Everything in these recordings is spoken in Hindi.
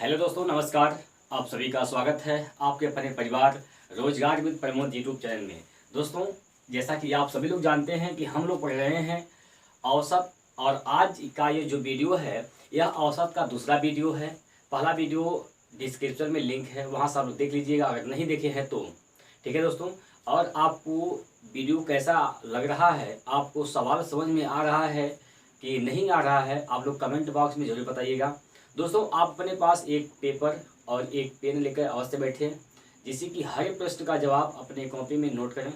हेलो दोस्तों, नमस्कार। आप सभी का स्वागत है आपके अपने परिवार रोजगार विद प्रमोद यूट्यूब चैनल में। दोस्तों, जैसा कि आप सभी लोग जानते हैं कि हम लोग पढ़ रहे हैं औसत, और आज का ये जो वीडियो है यह औसत का दूसरा वीडियो है। पहला वीडियो डिस्क्रिप्शन में लिंक है, वहाँ से आप लोग देख लीजिएगा अगर नहीं देखे हैं तो। ठीक है दोस्तों, और आपको वीडियो कैसा लग रहा है, आपको सवाल समझ में आ रहा है कि नहीं आ रहा है, आप लोग कमेंट बॉक्स में ज़रूर बताइएगा। दोस्तों, आप अपने पास एक पेपर और एक पेन लेकर अवश्य बैठें, जिससे कि हर प्रश्न का जवाब अपने कॉपी में नोट करें।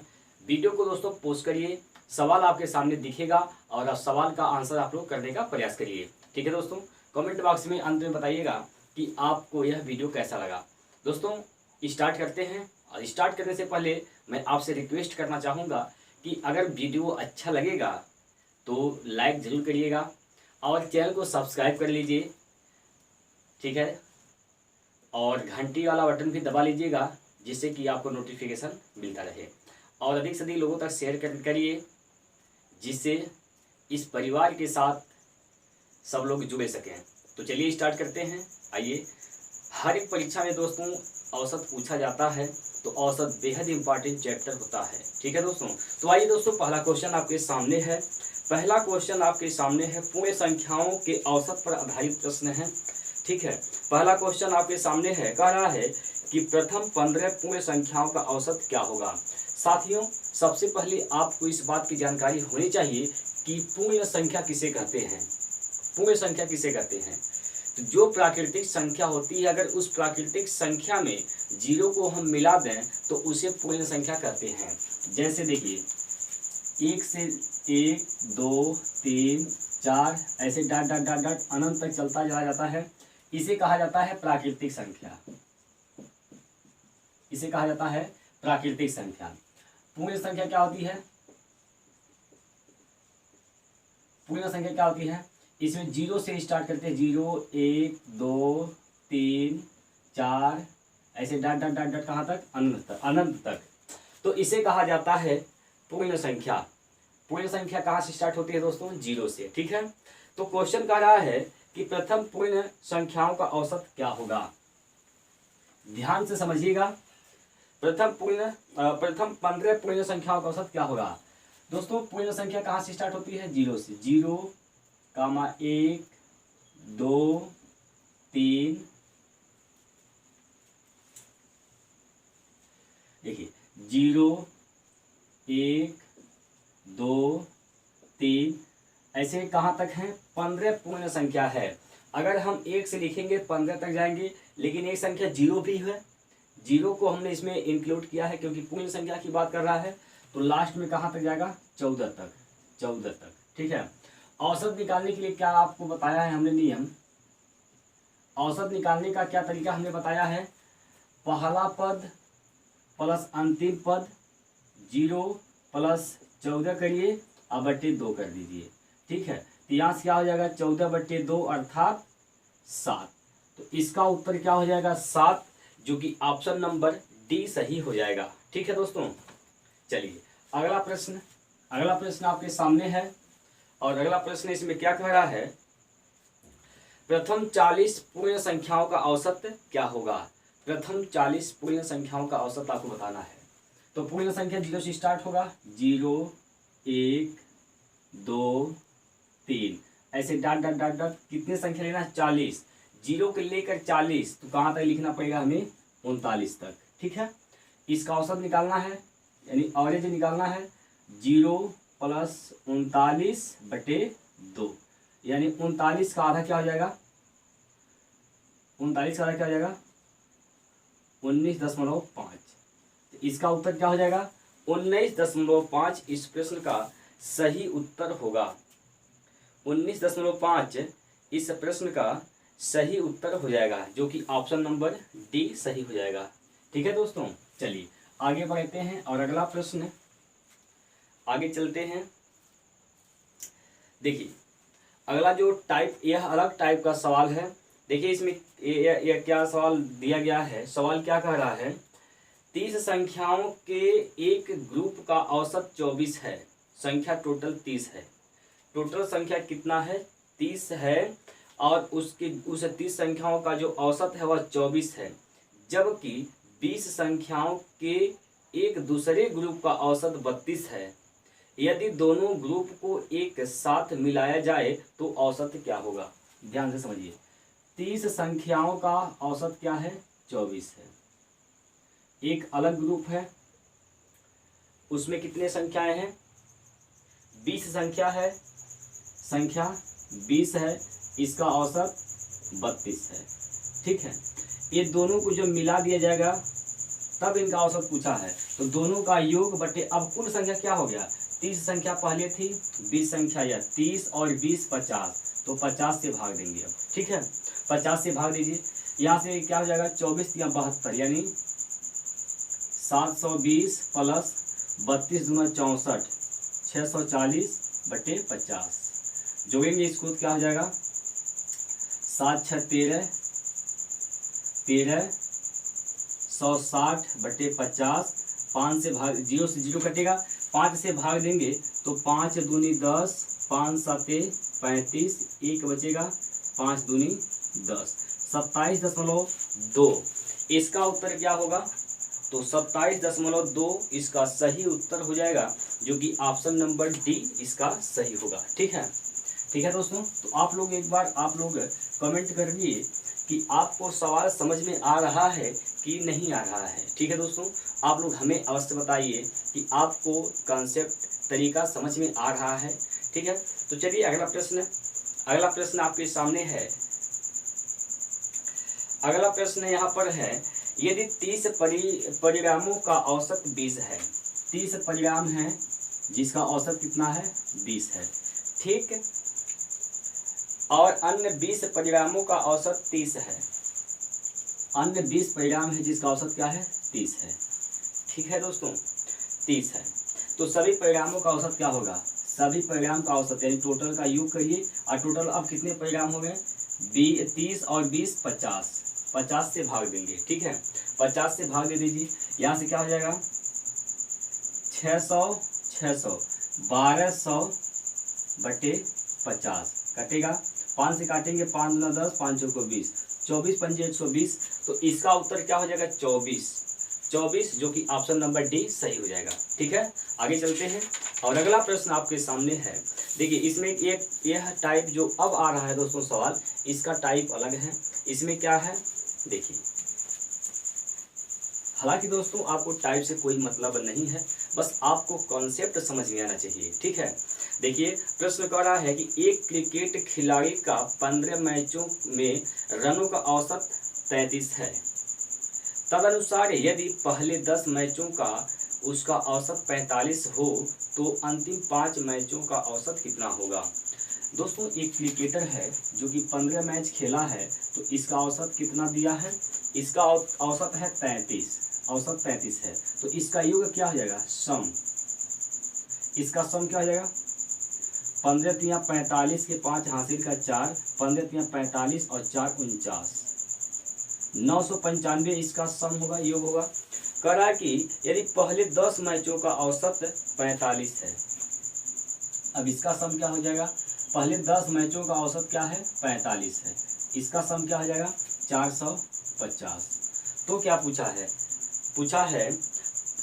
वीडियो को दोस्तों पोस्ट करिए, सवाल आपके सामने दिखेगा और आप सवाल का आंसर आप लोग करने का प्रयास करिए। ठीक है दोस्तों, कमेंट बॉक्स में अंत में बताइएगा कि आपको यह वीडियो कैसा लगा। दोस्तों, स्टार्ट करते हैं, और स्टार्ट करने से पहले मैं आपसे रिक्वेस्ट करना चाहूँगा कि अगर वीडियो अच्छा लगेगा तो लाइक ज़रूर करिएगा और चैनल को सब्सक्राइब कर लीजिए। ठीक है, और घंटी वाला बटन भी दबा लीजिएगा, जिससे कि आपको नोटिफिकेशन मिलता रहे, और अधिक से अधिक लोगों तक शेयर करिए, जिससे इस परिवार के साथ सब लोग जुड़े सकें। तो चलिए स्टार्ट करते हैं। आइए, हर एक परीक्षा में दोस्तों औसत पूछा जाता है, तो औसत बेहद इंपॉर्टेंट चैप्टर होता है। ठीक है दोस्तों, तो आइए दोस्तों, पहला क्वेश्चन आपके सामने है। पहला क्वेश्चन आपके सामने है, पूर्ण संख्याओं के औसत पर आधारित प्रश्न है। ठीक है, पहला क्वेश्चन आपके सामने है, कह रहा है कि प्रथम 15 पूर्ण संख्याओं का औसत क्या होगा। साथियों, सबसे पहले आपको इस बात की जानकारी होनी चाहिए कि पूर्ण संख्या किसे कहते हैं। पूर्ण संख्या किसे कहते हैं? तो जो प्राकृतिक संख्या होती है, अगर उस प्राकृतिक संख्या में जीरो को हम मिला दें तो उसे पूर्ण संख्या कहते हैं। जैसे देखिए, 1 से 1, 2, 3, 4 ऐसे डॉट डॉट डॉट डॉट अनंत तक चलता चला जाता है। इसे कहा जाता है प्राकृतिक संख्या। इसे कहा जाता है प्राकृतिक संख्या। पूर्ण संख्या क्या होती है? पूर्ण संख्या क्या होती है? इसमें जीरो से स्टार्ट करते हैं, 0, 1, 2, 3, 4 ऐसे डॉट डॉट डॉट डॉट कहाँ तक? अनंत तक, अनंत तक। तो इसे कहा जाता है पूर्ण संख्या। पूर्ण संख्या कहाँ से स्टार्ट होती है दोस्तों? 0 से। ठीक है, तो क्वेश्चन कह रहा है कि प्रथम पूर्ण संख्याओं का औसत क्या होगा। ध्यान से समझिएगा, प्रथम 15 पूर्ण संख्याओं का औसत क्या होगा। दोस्तों, पूर्ण संख्या कहाँ से स्टार्ट होती है? 0 से। 0, 1, 2, 3, देखिए 0, 1, 2, 3 ऐसे कहाँ तक हैं? 15 पूर्ण संख्या है। अगर हम 1 से लिखेंगे 15 तक जाएंगे, लेकिन एक संख्या 0 भी है, 0 को हमने इसमें इंक्लूड किया है क्योंकि पूर्ण संख्या की बात कर रहा है। तो लास्ट में कहाँ तक जाएगा? 14 तक। 14 तक। ठीक है, औसत निकालने के लिए क्या आपको बताया है हमने नियम? औसत निकालने का क्या तरीका हमने बताया है? पहला पद प्लस अंतिम पद 0 प्लस 14 करिए और बट्टे 2 कर दीजिए। ठीक है, तो यहाँ से क्या हो जाएगा? 14/2 अर्थात 7। तो इसका उत्तर क्या हो जाएगा? 7, जो कि ऑप्शन नंबर डी सही हो जाएगा। ठीक है दोस्तों, चलिए अगला प्रश्न। अगला प्रश्न आपके सामने है, और अगला प्रश्न इसमें क्या कह रहा है? प्रथम 40 पूर्ण संख्याओं का औसत क्या होगा। प्रथम 40 पूर्ण संख्याओं का औसत आपको बताना है। तो पूर्ण संख्या 0 से स्टार्ट होगा, 0, 1, 2, 3 ऐसे डॉट डॉट डॉट डॉट कितने संख्या लेना है? 40। 0 के लेकर 40, तो कहाँ तक लिखना पड़ेगा हमें? 39 तक। ठीक है, इसका औसत निकालना है, यानी एवरेज निकालना है। 0 प्लस 39/2, यानी 39 का आधा क्या हो जाएगा? 39 का आधा क्या हो जाएगा? 19.5। तो इसका उत्तर क्या हो जाएगा? 19.5 इस प्रश्न का सही उत्तर होगा। 19.5 इस प्रश्न का सही उत्तर हो जाएगा, जो कि ऑप्शन नंबर डी सही हो जाएगा। ठीक है दोस्तों, चलिए आगे बढ़ते हैं और अगला प्रश्न आगे चलते हैं। देखिए, अगला जो टाइप, यह अलग टाइप का सवाल है। देखिए इसमें यह क्या सवाल दिया गया है। सवाल क्या कह रहा है? 30 संख्याओं के एक ग्रुप का औसत 24 है, संख्या टोटल 30 है। टोटल संख्या कितना है? 30 है, और उसकी उस 30 संख्याओं का जो औसत है वह 24 है, जबकि 20 संख्याओं के एक दूसरे ग्रुप का औसत 32 है। यदि दोनों ग्रुप को एक साथ मिलाया जाए तो औसत क्या होगा? ध्यान से समझिए। 30 संख्याओं का औसत क्या है? 24 है। एक अलग ग्रुप है, उसमें कितने संख्याएं हैं? 20 संख्या है, संख्या 20 है, इसका औसत 32 है। ठीक है, ये दोनों को जो मिला दिया जाएगा तब इनका औसत पूछा है, तो दोनों का योग बटे अब कुल संख्या क्या हो गया? 30 संख्या पहले थी, 20 संख्या यह 30 और 20 50, तो 50 से भाग देंगे अब। ठीक है, 50 से भाग दीजिए, यहाँ से क्या हो जाएगा? 24 या 72, यानी 720 प्लस 32 दूना 64, 640 बटे 50 जोड़ेंगे इसको तो क्या हो जाएगा? 7 6 13, 160 बटे 50, 5 से भाग, 0 से 0 कटेगा, 5 से भाग देंगे तो 5 दूनी 10, 5 7 35, 1 बचेगा, 5 दूनी 10, 27.2। इसका उत्तर क्या होगा? तो 27.2 इसका सही उत्तर हो जाएगा, जो कि ऑप्शन नंबर डी इसका सही होगा। ठीक है दोस्तों, तो आप लोग एक बार कमेंट करिए कि आपको सवाल समझ में आ रहा है कि नहीं आ रहा है। ठीक है दोस्तों, आप लोग हमें अवश्य बताइए कि आपको कॉन्सेप्ट तरीका समझ में आ रहा है। ठीक है, तो चलिए अगला प्रश्न आपके सामने है। अगला प्रश्न यहाँ पर है, यदि 30 परिणामों का औसत 20 है, 30 परिणाम है जिसका औसत कितना है? 20 है। ठीक, और अन्य 20 परिणामों का औसत 30 है। अन्य 20 परिणाम है जिसका औसत क्या है? 30 है। ठीक है दोस्तों, 30 है, तो सभी परिणामों का औसत क्या होगा? सभी परिणाम का औसत यानी टोटल का योग करिए, और टोटल अब कितने परिणाम हो गए? 30 और 20 50, 50 से भाग देंगे। ठीक है, 50 से भाग दे दीजिए, यहाँ से क्या हो जाएगा? 600 600, 1200 बटे 50 कटेगा, 5 से काटेंगे, 5 दूना 10, 5 चौको 20, 24 पंजे 120, तो इसका उत्तर क्या हो जाएगा? 24, जो कि ऑप्शन नंबर डी सही हो जाएगा। ठीक है, आगे चलते हैं, और अगला प्रश्न आपके सामने है। देखिए, इसमें एक यह टाइप जो अब आ रहा है दोस्तों सवाल, इसका टाइप अलग है। इसमें क्या है देखिए, हालांकि दोस्तों आपको टाइप से कोई मतलब नहीं है, बस आपको कॉन्सेप्ट समझ में आना चाहिए। ठीक है, देखिए प्रश्न कह रहा है कि एक क्रिकेट खिलाड़ी का 15 मैचों में रनों का औसत 33 है। तदनुसार यदि पहले 10 मैचों का उसका औसत 45 हो तो अंतिम 5 मैचों का औसत कितना होगा? दोस्तों, एक क्रिकेटर है जो कि 15 मैच खेला है, तो इसका औसत कितना दिया है? इसका औसत है 33, औसत 33 है, तो इसका योग क्या हो जाएगा? सम। इसका सम क्या हो जाएगा? 15 तिया 45 के 5 हासिल का 4, 15 तिया 45 और 4 49, 995 इसका सम होगा, योग होगा। कह रहा है कि यदि पहले 10 मैचों का औसत 45 है, अब इसका सम क्या हो जाएगा? पहले 10 मैचों का औसत क्या है? 45 है, इसका सम क्या हो जाएगा? 450। तो क्या पूछा है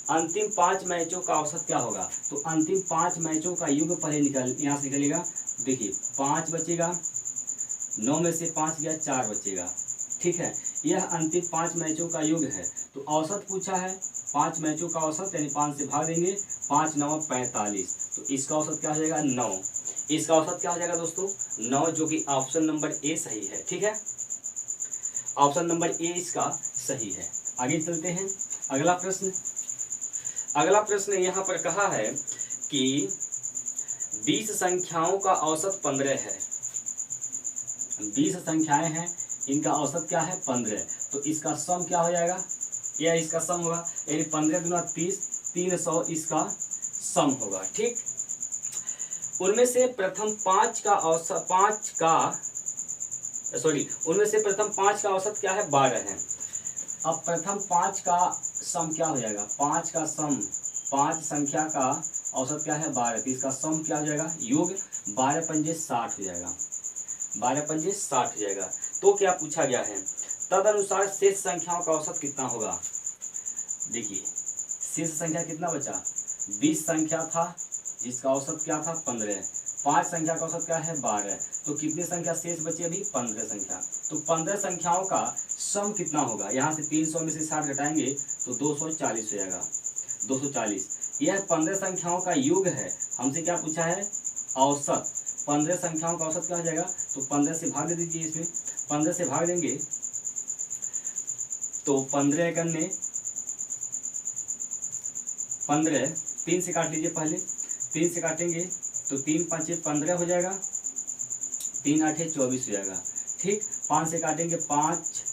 अंतिम 5 मैचों का औसत क्या होगा? तो अंतिम 5 मैचों का योग पहले यहाँ से निकलेगा। देखिए 5 बचेगा, 9 में से 5 गया, 4 बचेगा। ठीक है, यह अंतिम 5 मैचों का योग है। तो औसत पूछा है, 5 मैचों का औसत यानी 5 से भाग देंगे, 5 9 45, तो इसका औसत क्या हो जाएगा? 9। इसका औसत क्या हो जाएगा दोस्तों? 9, जो कि ऑप्शन नंबर ए सही है। ठीक है, ऑप्शन नंबर ए इसका सही है। आगे चलते हैं, अगला प्रश्न यहाँ पर कहा है कि 20 संख्याओं का औसत 15 है। 20 संख्याएं हैं, इनका औसत क्या है? 15, तो इसका सम क्या हो जाएगा? यह इसका सम होगा, यानी 15 दूना 30, 300 इसका सम होगा। ठीक, उनमें से प्रथम 5 का औसत क्या है? 12 है। अब प्रथम 5 का सम क्या हो जाएगा? 5 का सम, 5 संख्या का औसत क्या है? 12, तो इसका सम क्या हो जाएगा? योग 12 पंजे 60 हो जाएगा। 12 पंजे 60 हो जाएगा। तो क्या पूछा गया है, तदनुसार शेष संख्याओं का औसत कितना होगा। देखिए शेष संख्या कितना बचा, 20 संख्या था जिसका औसत क्या था 15, 5 संख्या का औसत क्या है 12, तो कितनी संख्या शेष बची अभी 15 संख्या। तो 15 संख्याओं का सम कितना होगा, यहाँ से 300 में से 60 घटाएंगे तो 240 हो जाएगा, 240। यह 15 संख्याओं का योग है, हमसे क्या पूछा है औसत, 15 संख्याओं का औसत क्या हो जाएगा, तो 15 से भाग दे दीजिए, इसमें 15 से भाग देंगे तो 15 एकन्ने 15, 3 से काट लीजिए, पहले 3 से काटेंगे तो 3 पाँचे 15 हो जाएगा, 3 आठे 24 हो जाएगा, ठीक। 5 से काटेंगे 5,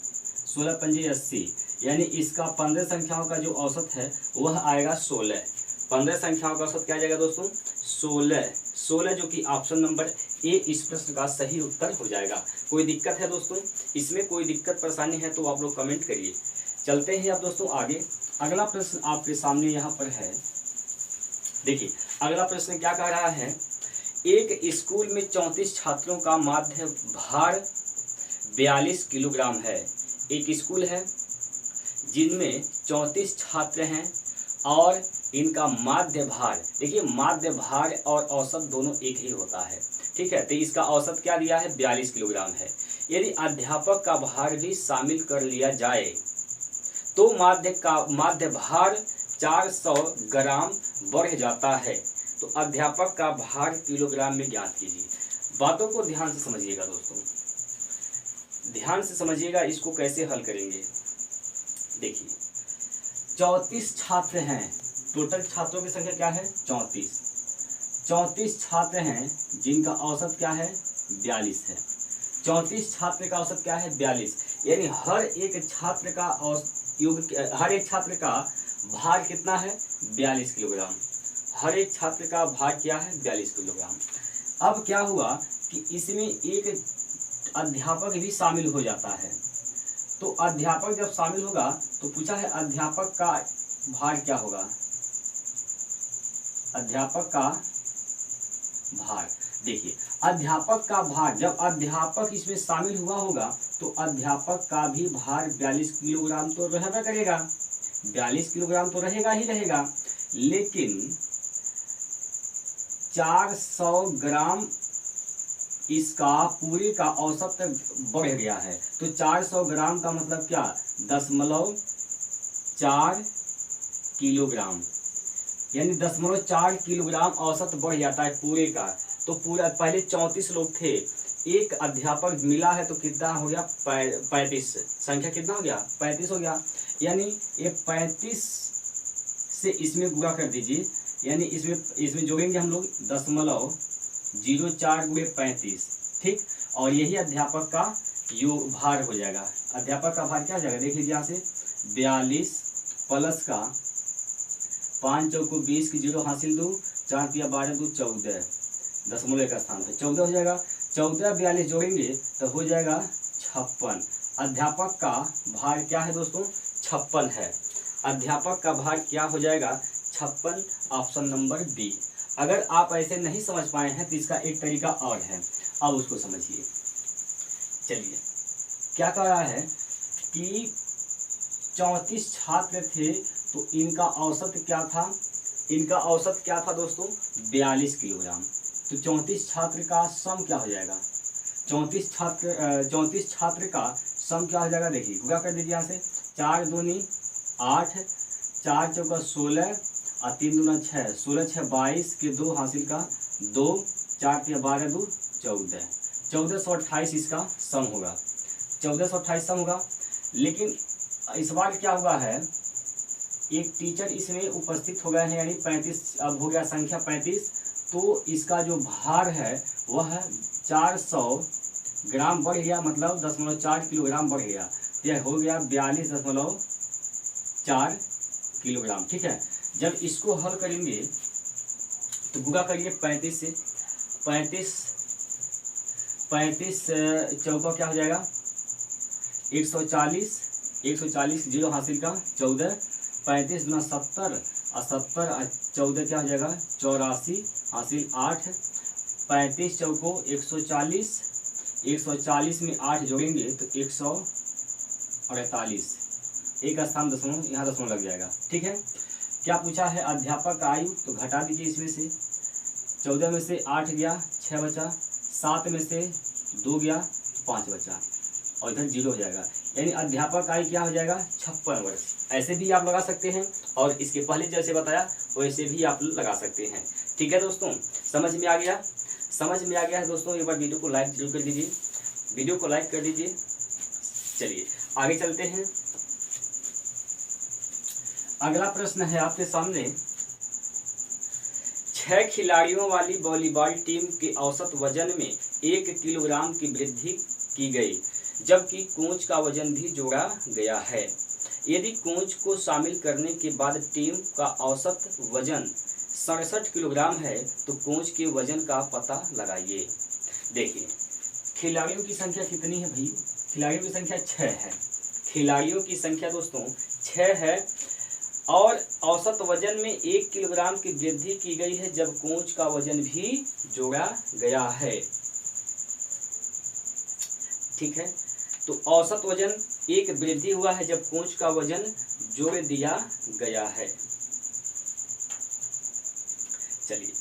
16 पंजे 80, यानी इसका 15 संख्याओं का जो औसत है वह आएगा 16। 15 संख्याओं का औसत क्या आ जाएगा दोस्तों 16, जो कि ऑप्शन नंबर ए इस प्रश्न का सही उत्तर हो जाएगा। कोई दिक्कत है दोस्तों, इसमें कोई दिक्कत परेशानी है तो आप लोग कमेंट करिए। चलते हैं अब दोस्तों आगे। अगला प्रश्न आपके सामने यहाँ पर है, देखिए अगला प्रश्न क्या कह रहा है, एक स्कूल में 34 छात्रों का माध्य भार 42 किलोग्राम है। एक स्कूल है जिनमें 34 छात्र हैं और इनका माध्य भार, देखिए माध्य भार और औसत दोनों एक ही होता है, ठीक है। तो इसका औसत क्या दिया है 42 किलोग्राम है। यदि अध्यापक का भार भी शामिल कर लिया जाए तो माध्य भार 400 ग्राम बढ़ जाता है। तो अध्यापक का भार किलोग्राम में ज्ञात कीजिए। बातों को ध्यान से समझिएगा दोस्तों, ध्यान से समझिएगा, इसको कैसे हल करेंगे। देखिए 34 छात्र हैं, टोटल छात्रों की संख्या क्या है 34 छात्र हैं जिनका औसत क्या है 42 है। 34 छात्र का औसत क्या है 42, यानी हर एक छात्र का हर एक छात्र का भार कितना है 42 किलोग्राम। हर एक छात्र का भार क्या है 42 किलोग्राम। अब क्या हुआ कि इसमें एक अध्यापक भी शामिल हो जाता है। तो अध्यापक जब शामिल होगा तो पूछा है अध्यापक का भार क्या होगा, अध्यापक का भार। देखिए अध्यापक का भार, जब अध्यापक इसमें शामिल हुआ होगा तो अध्यापक का भी भार 42 किलोग्राम तो रहना करेगा, 42 किलोग्राम तो रहेगा ही रहेगा, लेकिन 400 ग्राम इसका पूरे का औसत बढ़ गया है। तो 400 ग्राम का मतलब क्या 0.4 किलोग्राम, यानी 0.4 किलोग्राम औसत बढ़ जाता है पूरे का। तो पूरा पहले 34 लोग थे, एक अध्यापक मिला है तो कितना हो गया 35, संख्या कितना हो गया 35 हो गया, यानी ये 35 से इसमें गुणा कर दीजिए, यानी इसमें जोड़ेंगे हम लोग 0.04 गुणे 35, ठीक। और यही अध्यापक का योग भार हो जाएगा। अध्यापक का भार क्या हो जाएगा, देख लीजिए यहाँ से 42 प्लस का 5 चौको 20 की 0 हासिल 2, 4 तिया 12 2 14, दशमलव का स्थान पे 14 हो जाएगा। 14 42 जोड़ेंगे तो हो जाएगा 56। अध्यापक का भार क्या है दोस्तों 56 है। अध्यापक का भार क्या हो जाएगा 56, ऑप्शन नंबर बी। अगर आप ऐसे नहीं समझ पाए हैं तो इसका एक तरीका और है, अब उसको समझिए। चलिए क्या कह रहा है कि 34 छात्र थे तो इनका औसत क्या था, इनका औसत क्या था दोस्तों 42 किलोग्राम। तो 34 छात्र का सम क्या हो जाएगा, 34 छात्र का सम क्या हो जाएगा, देखिए पूरा कर दीजिए यहाँ से 4 दूनी 8, 4 चौका 16 और 3 दूना 6, 16 6 22 के 2 हासिल का 2, 4 तिया 12 2 14, 1428 इसका सम होगा, 1428 सम होगा। लेकिन इस बार क्या हुआ है, एक टीचर इसमें उपस्थित हो गए हैं, यानी 35 अब हो गया संख्या 35, तो इसका जो भार है वह 400 ग्राम बढ़ गया, मतलब 0.4 किलोग्राम बढ़ गया, यह हो गया 42.4 किलोग्राम, ठीक है। जब इसको हल करेंगे तो गुणा करिए 35 से, 35 चौका क्या हो जाएगा 140, 0 हासिल का 14, 35 गुना 70 और 70 और 14 क्या हो जाएगा 84 हासिल 8, 35 चौको 140, 140 में 8 जोड़ेंगे तो 148, एक स्थान दशमलव, यहाँ दशमलव लग जाएगा। ठीक है, क्या पूछा है, अध्यापक का आयु, तो घटा दीजिए इसमें से 14 में से 8 गया 6 बचा, 7 में से 2 गया तो 5 बचा और इधर 0 हो जाएगा, यानी अध्यापक का आयु क्या हो जाएगा 56 वर्ष। ऐसे भी आप लगा सकते हैं और इसके पहले जैसे बताया वैसे भी आप लगा सकते हैं। ठीक है दोस्तों, समझ में आ गया? समझ में आ गया है दोस्तों? एक बार वीडियो को लाइक जरूर कर दीजिए, वीडियो को लाइक कर दीजिए। चलिए आगे चलते हैं। अगला प्रश्न है आपके सामने, 6 खिलाड़ियों वाली वॉलीबॉल टीम के औसत वजन में 1 किलोग्राम की वृद्धि की गई, जबकि कोच का वजन भी जोड़ा गया है। यदि कोच को शामिल करने के बाद टीम का औसत वजन 67 किलोग्राम है तो कोच के वजन का पता लगाइए। देखिए खिलाड़ियों की संख्या कितनी है भाई, खिलाड़ियों की संख्या 6 है, खिलाड़ियों की संख्या दोस्तों 6 है और औसत वजन में 1 किलोग्राम की वृद्धि की गई है जब कोच का वजन भी जोड़ा गया है। ठीक है, तो औसत वजन 1 वृद्धि हुआ है जब कोच का वजन जोड़ दिया गया है। चलिए,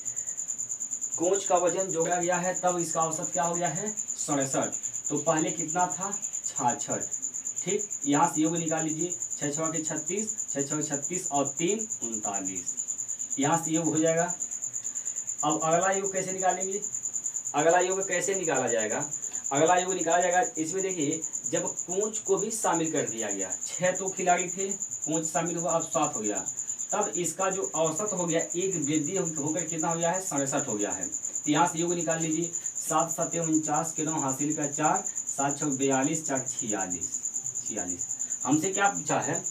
कोच का वजन जोड़ा गया है तब इसका औसत क्या हो गया है 67, तो पहले कितना था 66। ठीक, यहाँ से योग निकाल लीजिए, 6 6 के 36, 6 6 36 और 3 39, यहाँ से योग हो जाएगा। अब अगला योग कैसे निकालेंगे, अगला योग कैसे निकाला जाएगा, अगला योग निकाला जाएगा इसमें देखिए, जब कोच को भी शामिल कर दिया गया, 6 तो खिलाड़ी थे, कोच शामिल हुआ अब 7 हो गया, तब इसका जो औसत हो गया 1 वृद्धि होकर कितना हो गया है 67 हो गया है। तो यहाँ से योग निकाल लीजिए, 7 7 49 के 9 हासिल का 4, 7 6 42 4 46। हमसे क्या पूछा है,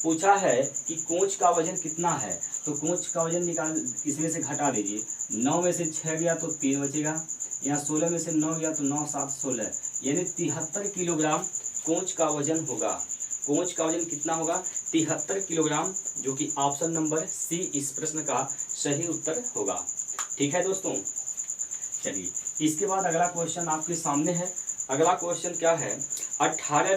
पूछा है कि कोच का वजन कितना है, तो कोच का वजन निकाल, इसमें से घटा दीजिए, 9 में से 6 गया तो 3 बचेगा, यहाँ 16 में से 9 गया तो 9 7 16, यानी 73 किलोग्राम कोच का वजन होगा। कोच का वजन कितना होगा 73 किलोग्राम, जो कि ऑप्शन नंबर सी इस प्रश्न का सही उत्तर होगा। ठीक है दोस्तों, चलिए इसके बाद अगला क्वेश्चन आपके सामने है। अगला क्वेश्चन क्या है, 18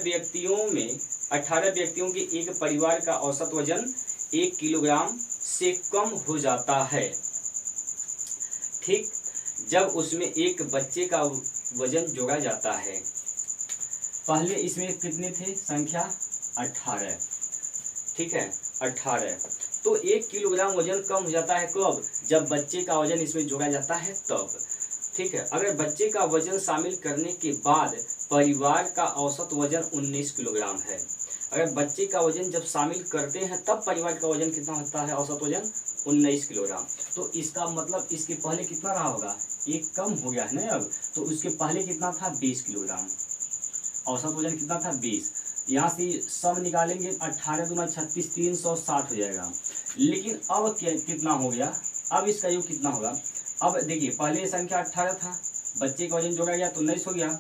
व्यक्तियों के एक परिवार का औसत वजन 1 किलोग्राम से कम हो जाता है। ठीक, जब उसमें एक बच्चे का वजन जोड़ा जाता है। पहले इसमें कितने थे संख्या 18, ठीक है 18, तो 1 किलोग्राम वजन कम हो जाता है कब, जब बच्चे का वजन इसमें जोड़ा जाता है तब। ठीक है, अगर बच्चे का वजन शामिल करने के बाद परिवार का औसत वजन 19 किलोग्राम है, अगर बच्चे का वजन जब शामिल करते हैं तब परिवार का वजन कितना होता है, औसत वजन 19 किलोग्राम। तो इसका मतलब इसके पहले कितना रहा होगा, 1 कम हो गया है ना अब, तो उसके पहले कितना था 20 किलोग्राम, औसत वजन कितना था 20। यहाँ से सब निकालेंगे, 18 दूना 36, 360 हो जाएगा। लेकिन अब कितना हो गया, अब इसका योग कितना होगा, अब देखिए पहले संख्या 18 था, बच्चे का वजन जोड़ा गया तो 19 हो गया,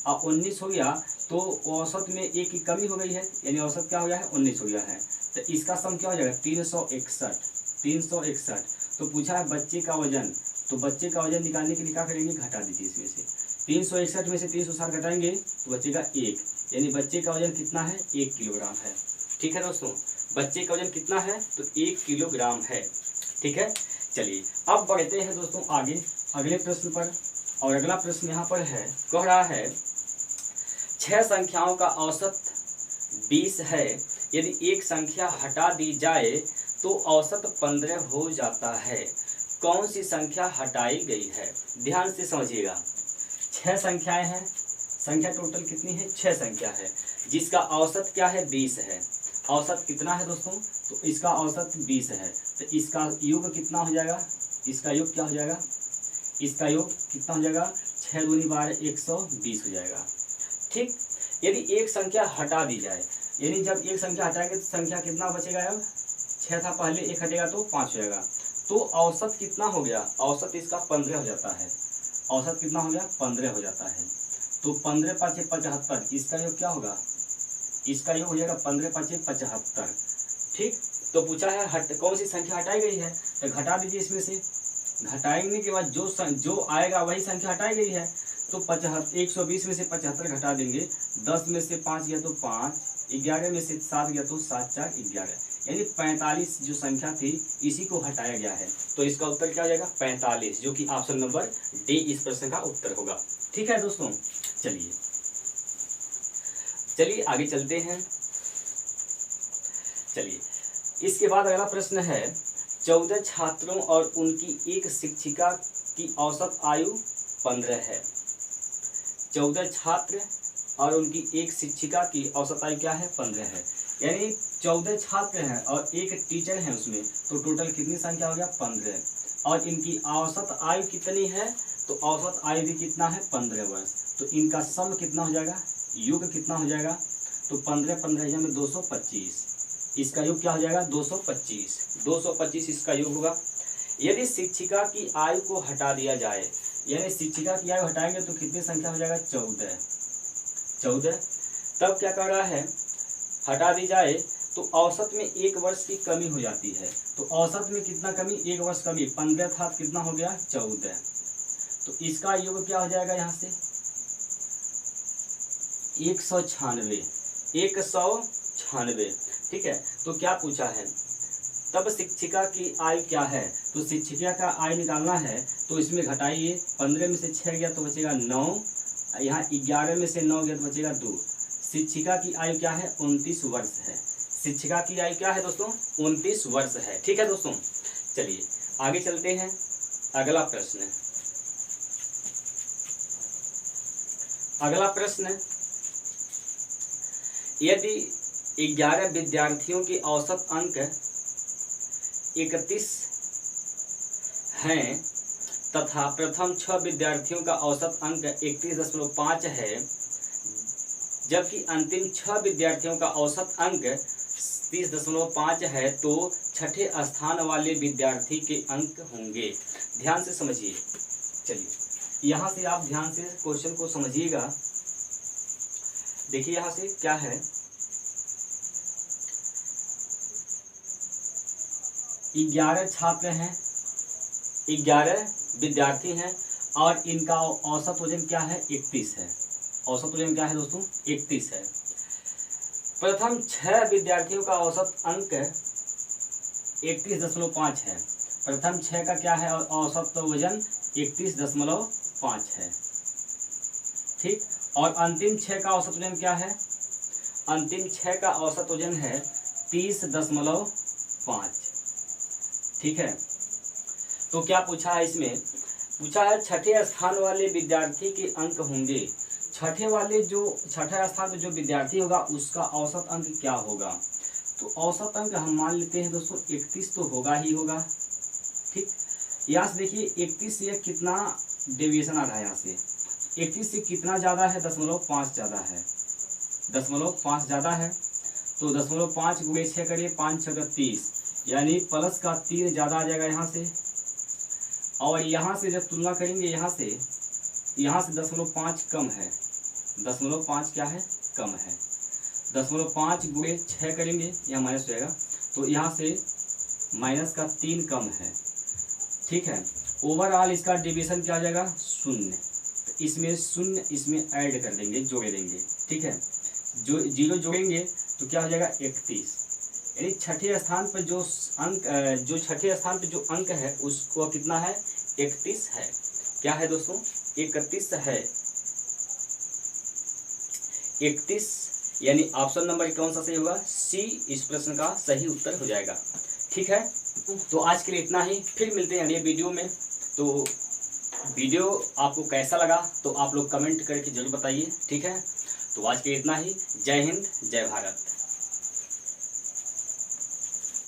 अब 19 हो गया तो औसत में 1 की कमी हो गई है, यानी औसत क्या हो गया है 19 हो गया है। तो इसका सम क्या हो जाएगा 361। तो पूछा है बच्चे का वजन, तो बच्चे का वजन निकालने के लिए क्या करेंगे, घटा दीजिए इसमें से, 361 में से 360 घटाएंगे तो बचेगा 1, यानी बच्चे का वजन कितना है 1 किलोग्राम है। ठीक है दोस्तों, बच्चे का वजन कितना है तो 1 किलोग्राम है। ठीक है, चलिए अब बढ़ते हैं दोस्तों आगे अगले प्रश्न पर। और अगला प्रश्न यहाँ पर है, कह रहा है 6 संख्याओं का औसत 20 है, यदि एक संख्या हटा दी जाए तो औसत 15 हो जाता है, कौन सी संख्या हटाई गई है। ध्यान से समझिएगा, 6 संख्याएं हैं, संख्या टोटल कितनी है 6 संख्या है, जिसका औसत क्या है 20 है। औसत कितना है दोस्तों, तो इसका औसत 20 है, तो इसका योग कितना हो जाएगा, इसका योग क्या हो जाएगा, इसका योग कितना हो जाएगा 6 दूनी 12 120 हो जाएगा। ठीक, यदि एक संख्या हटा दी जाए, यानी जब एक संख्या हटाएंगे तो संख्या कितना बचेगा, अब 6 था पहले, 1 हटेगा तो 5 हो जाएगा, तो औसत कितना हो गया, औसत इसका 15 हो जाता है। औसत कितना हो गया 15 हो जाता है, तो 15 5 75, इसका योग क्या होगा, इसका योग हो जाएगा 15 5 75। ठीक, तो पूछा है कौन सी संख्या हटाई गई है, तो घटा दीजिए इसमें से, घटाएंगे के बाद जो आएगा वही संख्या हटाई गई है, तो 120 में से 75 घटा देंगे, 10 में से 5 गया तो 5, 11 में से 7 गया तो 7 4 11, यानी 45 जो संख्या थी इसी को हटाया गया है। तो इसका उत्तर क्या हो जाएगा 45, जो कि ऑप्शन नंबर डी इस प्रश्न का उत्तर होगा। ठीक है दोस्तों, चलिए आगे चलते हैं। चलिए इसके बाद अगला प्रश्न है, 14 छात्रों और उनकी एक शिक्षिका की औसत आयु 15 है। 14 छात्र और उनकी एक शिक्षिका की औसत आयु क्या है 15 है, यानी 14 छात्र हैं और एक टीचर है उसमें, तो टोटल कितनी संख्या हो गया 15, और इनकी औसत आयु कितनी है, तो औसत आयु भी कितना है 15 वर्ष। तो इनका सम कितना हो जाएगा, योग कितना हो जाएगा, तो 15 15 में 225, इसका योग क्या हो जाएगा 225 इसका योग होगा। यदि शिक्षिका की आयु को हटा दिया जाए, यानी शिक्षिका की आयु हटाएंगे तो कितनी संख्या हो जाएगा 14, तब क्या कर रहा है, हटा दी जाए तो औसत में 1 वर्ष की कमी हो जाती है। तो औसत में कितना कमी, 1 वर्ष कमी, 15 था कितना हो गया 14, तो इसका योग क्या हो जाएगा यहाँ से 196। ठीक है, तो क्या पूछा है, तब शिक्षिका की आयु क्या है, तो शिक्षिका का आयु निकालना है, तो इसमें घटाइए, 15 में से 6 गया तो बचेगा 9, यहाँ 11 में से 9 गया तो बचेगा 2। शिक्षिका की आयु क्या है 29 वर्ष है। शिक्षिका की आयु क्या है दोस्तों 29 वर्ष है। ठीक है दोस्तों, चलिए आगे चलते हैं। अगला प्रश्न, यदि 11 विद्यार्थियों के औसत अंक 31 हैं तथा प्रथम 6 विद्यार्थियों का औसत अंक 31.5 है, जबकि अंतिम 6 विद्यार्थियों का औसत अंक 30.5 है, तो छठे स्थान वाले विद्यार्थी के अंक होंगे। ध्यान से समझिए। चलिए यहाँ से आप ध्यान से क्वेश्चन को समझिएगा। देखिए यहाँ से क्या है, 11 छात्र हैं, 11 विद्यार्थी हैं और इनका औसत वजन क्या है 31 है। औसत वजन क्या है दोस्तों 31 है। प्रथम 6 विद्यार्थियों का औसत अंक 31.5 है। प्रथम 6 का क्या है औसत वजन 31.5 है। ठीक, और अंतिम 6 का औसत वजन क्या है, अंतिम 6 का औसत वजन है 30.5। ठीक है, तो क्या पूछा है, इसमें पूछा है छठे स्थान वाले विद्यार्थी के अंक होंगे। छठा स्थान पे जो विद्यार्थी होगा उसका औसत अंक क्या होगा, तो औसत अंक हम मान लेते हैं दोस्तों 31 तो होगा ही होगा। ठीक, यहाँ से देखिए 31 से कितना डेविएशन आ रहा है, यहाँ से 31 से कितना ज़्यादा है 0.5 ज़्यादा है, 0.5 ज़्यादा है, तो 0.5 गुणे 6 करिए, 5 6 30, यानी प्लस का 3 ज़्यादा आ जाएगा यहाँ से। और यहाँ से जब तुलना करेंगे यहाँ से 0.5 कम है, 0.5 क्या है कम है, 0.5 गुणे 6 करेंगे यहाँ माइनस हो जाएगा, तो यहाँ से माइनस का 3 कम है। ठीक है, ओवरऑल इसका डिवीजन क्या हो जाएगा 0, तो इसमें 0 इसमें ऐड कर देंगे, जोड़ देंगे। ठीक है, जो 0 जोड़ेंगे तो क्या हो जाएगा 31, यानी छठे स्थान पर जो अंक है उसको कितना है 31 है। क्या है दोस्तों 31 है, 31, यानी ऑप्शन नंबर कौन सा सही होगा, सी इस प्रश्न का सही उत्तर हो जाएगा। ठीक है, तो आज के लिए इतना ही, फिर मिलते हैं अगले वीडियो में। तो वीडियो आपको कैसा लगा तो आप लोग कमेंट करके जरूर बताइए। ठीक है, तो आज के लिए इतना ही। जय हिंद, जय भारत।